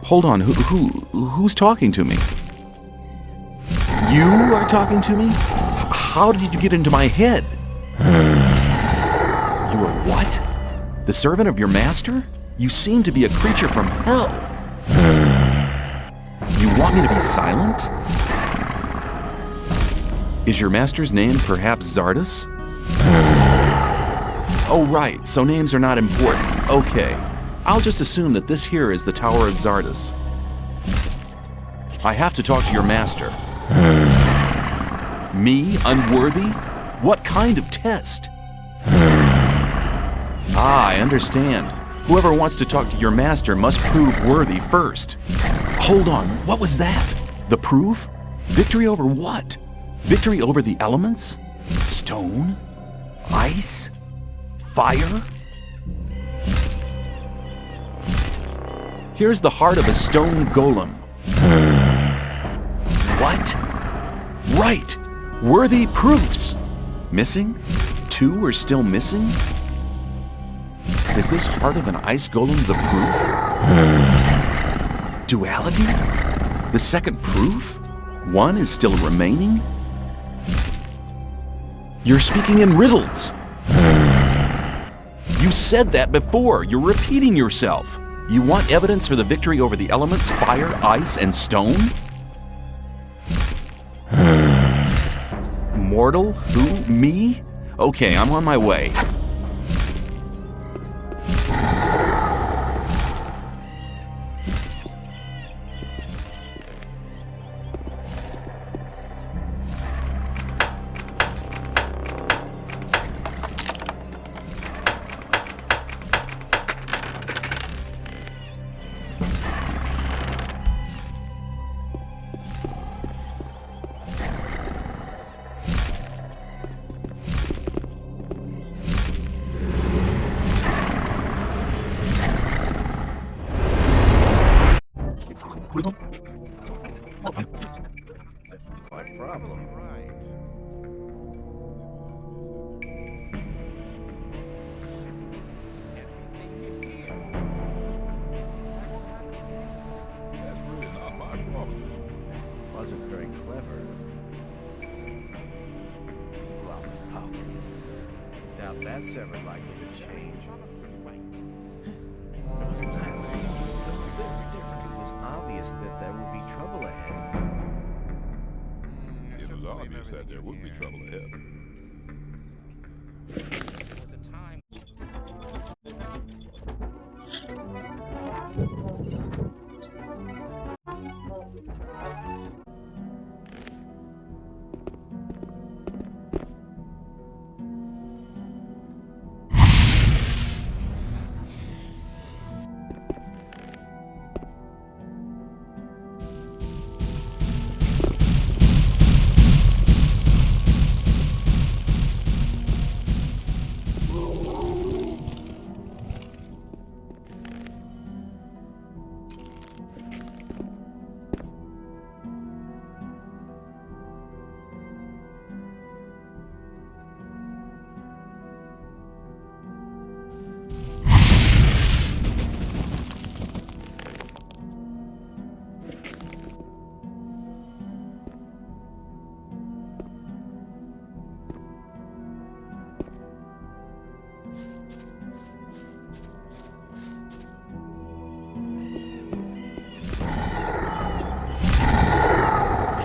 Hold on, who's talking to me? You are talking to me? How did you get into my head? You are what? The servant of your master? You seem to be a creature from hell. You want me to be silent? Is your master's name perhaps Xardas? Oh right, so names are not important. Okay, I'll just assume that this here is the Tower of Xardas. I have to talk to your master. Me, unworthy? What kind of test? Ah, I understand. Whoever wants to talk to your master must prove worthy first. Hold on, what was that? The proof? Victory over what? Victory over the elements? Stone? Ice? Fire? Here's the heart of a stone golem. What? Right! Worthy proofs! Missing? 2 are still missing? Is this heart of an ice golem the proof? Duality? The second proof? 1 is still remaining? You're speaking in riddles! You said that before. You're repeating yourself. You want evidence for the victory over the elements, fire, ice, and stone? Mortal? Who? Me? Okay, I'm on my way. What problem? Right. That's really not my problem. Wasn't very clever. People always talk. Doubt that's ever likely to change. There was a time when things were going very different. It was obvious that there would be trouble ahead. It was obvious that there would be trouble ahead.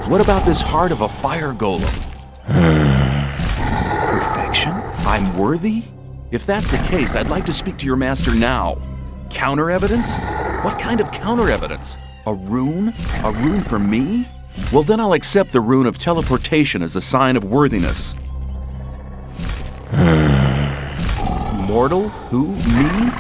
What about this heart of a fire golem? Perfection? I'm worthy? If that's the case, I'd like to speak to your master now. Counter evidence? What kind of counter evidence? A rune? A rune for me? Well, then I'll accept the rune of teleportation as a sign of worthiness. Mortal? Who? Me?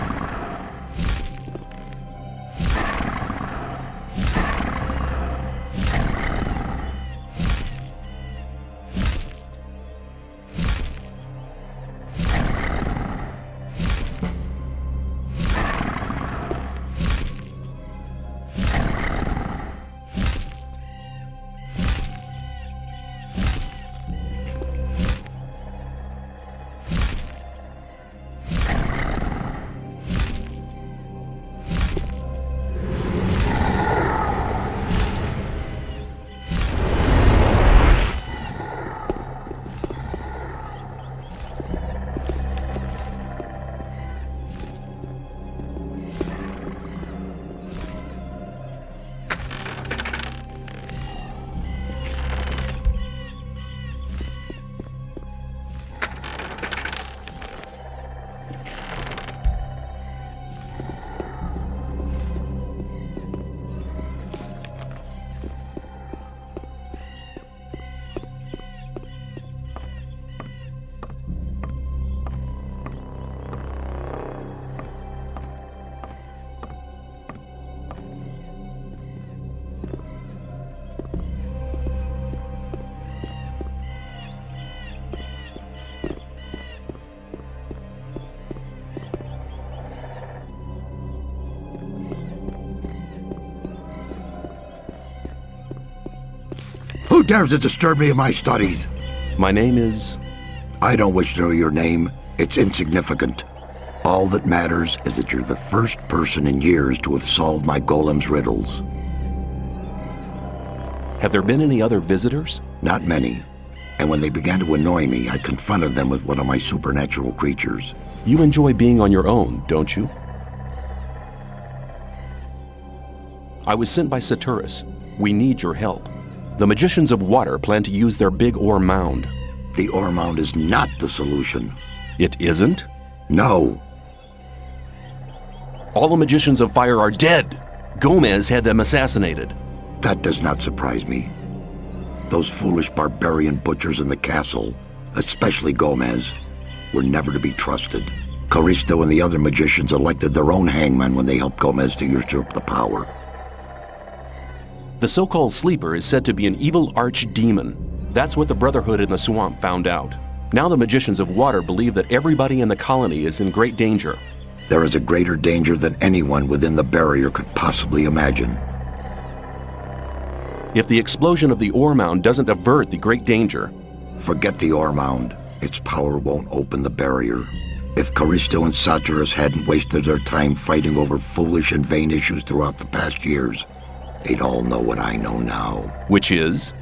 dares to disturb me in my studies? My name is... I don't wish to know your name. It's insignificant. All that matters is that you're the first person in years to have solved my golem's riddles. Have there been any other visitors? Not many. And when they began to annoy me, I confronted them with one of my supernatural creatures. You enjoy being on your own, don't you? I was sent by Saturus. We need your help. The Magicians of Water plan to use their big ore mound. The ore mound is not the solution. It isn't? No. All the Magicians of Fire are dead. Gomez had them assassinated. That does not surprise me. Those foolish barbarian butchers in the castle, especially Gomez, were never to be trusted. Caristo and the other magicians elected their own hangman when they helped Gomez to usurp the power. The so-called Sleeper is said to be an evil archdemon. That's what the Brotherhood in the swamp found out. Now the Magicians of Water believe that everybody in the colony is in great danger. There is a greater danger than anyone within the barrier could possibly imagine. If the explosion of the ore mound doesn't avert the great danger... Forget the ore mound. Its power won't open the barrier. If Caristo and Saturus hadn't wasted their time fighting over foolish and vain issues throughout the past years, they'd all know what I know now. Which is?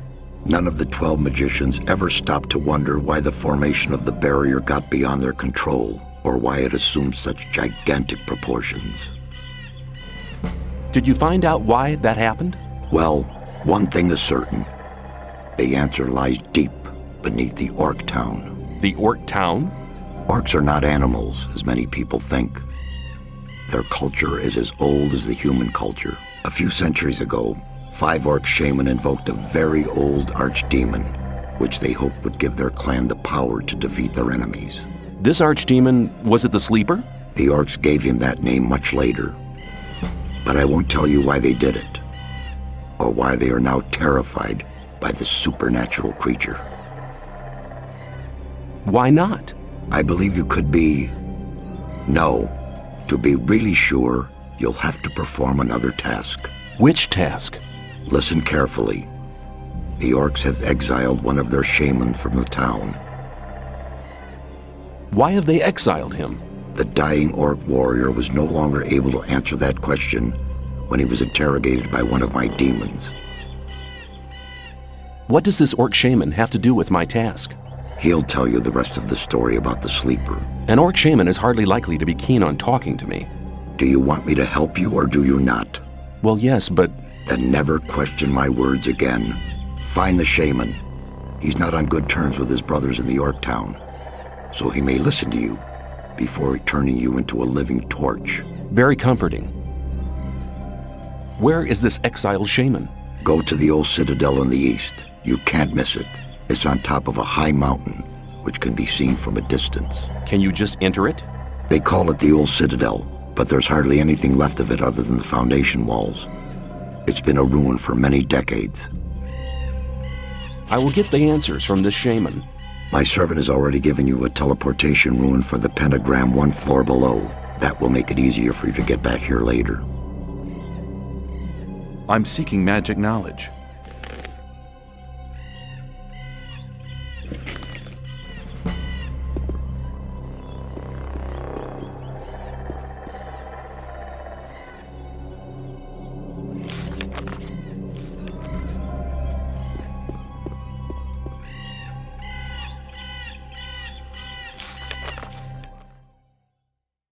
None of the 12 magicians ever stopped to wonder why the formation of the barrier got beyond their control, or why it assumed such gigantic proportions. Did you find out why that happened? Well, one thing is certain. The answer lies deep beneath the Orc town. The Orc town? Orcs are not animals, as many people think. Their culture is as old as the human culture. A few centuries ago, 5 Orc shaman invoked a very old archdemon, which they hoped would give their clan the power to defeat their enemies. This archdemon, was it the Sleeper? The Orcs gave him that name much later. But I won't tell you why they did it, or why they are now terrified by this supernatural creature. Why not? I believe you could be... No. To be really sure, you'll have to perform another task. Which task? Listen carefully. The Orcs have exiled one of their shaman from the town. Why have they exiled him? The dying Orc warrior was no longer able to answer that question when he was interrogated by one of my demons. What does this Orc shaman have to do with my task? He'll tell you the rest of the story about the Sleeper. An Orc shaman is hardly likely to be keen on talking to me. Do you want me to help you or do you not? Well, yes, but... Then never question my words again. Find the shaman. He's not on good terms with his brothers in the Orc town, so he may listen to you before turning you into a living torch. Very comforting. Where is this exiled shaman? Go to the old citadel in the east. You can't miss it. It's on top of a high mountain, which can be seen from a distance. Can you just enter it? They call it the old citadel, but there's hardly anything left of it other than the foundation walls. It's been a ruin for many decades. I will get the answers from this shaman. My servant has already given you a teleportation rune for the pentagram 1 floor below. That will make it easier for you to get back here later. I'm seeking magic knowledge.